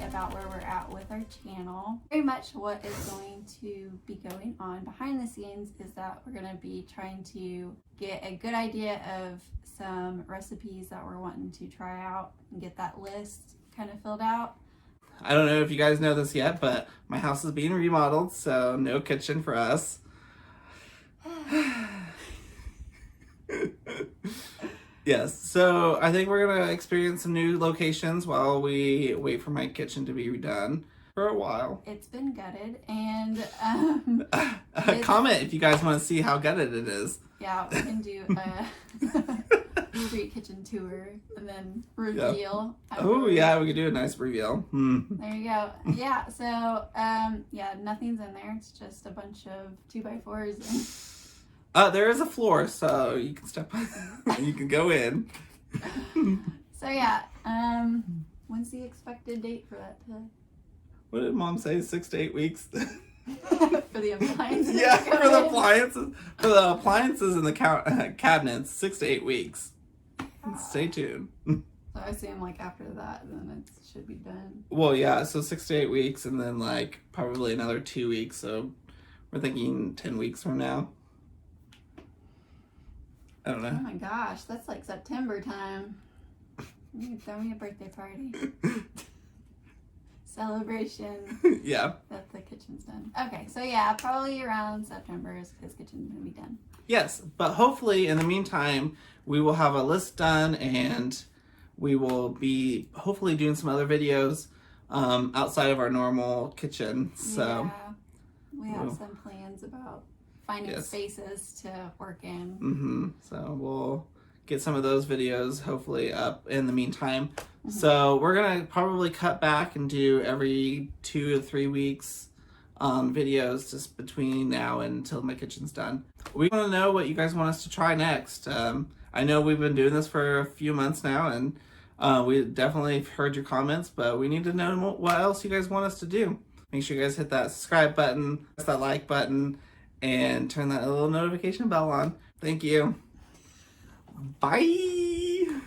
update about where we're at with our channel. Very much what is going to be going on behind the scenes is that we're going to be trying to get a good idea of some recipes that we're wanting to try out and get that list kind of filled out. I don't know if you guys know this yet, but my house is being remodeled, so no kitchen for us. Yes, so I think we're going to experience some new locations while we wait for my kitchen to be redone for a while. It's been gutted, and comment if you guys want to see how gutted it is. Yeah, we can do a street kitchen tour and then reveal. Yeah. Oh yeah, we could do a nice reveal. There you go. Yeah, so yeah, nothing's in there. It's just a bunch of 2x4s. There is a floor, so you can step you can go in. So yeah, when's the expected date for that to... What did Mom say? 6 to 8 weeks? For the appliances? Yeah, for the appliances. For the appliances and the cabinets, 6 to 8 weeks. Stay tuned. So I assume like after that, then it should be done. Well, yeah, so 6 to 8 weeks, and then like probably another 2 weeks. So we're thinking 10 weeks from now. I don't know. Oh my gosh, that's like September time. You can throw me a birthday party. Celebration. Yeah. That the kitchen's done. Okay, so yeah, probably around September is his kitchen's gonna be done. Yes, but hopefully in the meantime, we will have a list done and we will be hopefully doing some other videos outside of our normal kitchen. So yeah, we have some plans about finding spaces to work in. So we'll get some of those videos hopefully up in the meantime. So we're gonna probably cut back and do every 2 to 3 weeks videos just between now and until my kitchen's done. We want to know what you guys want us to try next. I know we've been doing this for a few months now, and we definitely heard your comments, but we need to know what else you guys want us to do. Make sure you guys hit that subscribe button, press that like button, and turn that little notification bell on. Thank you. Bye.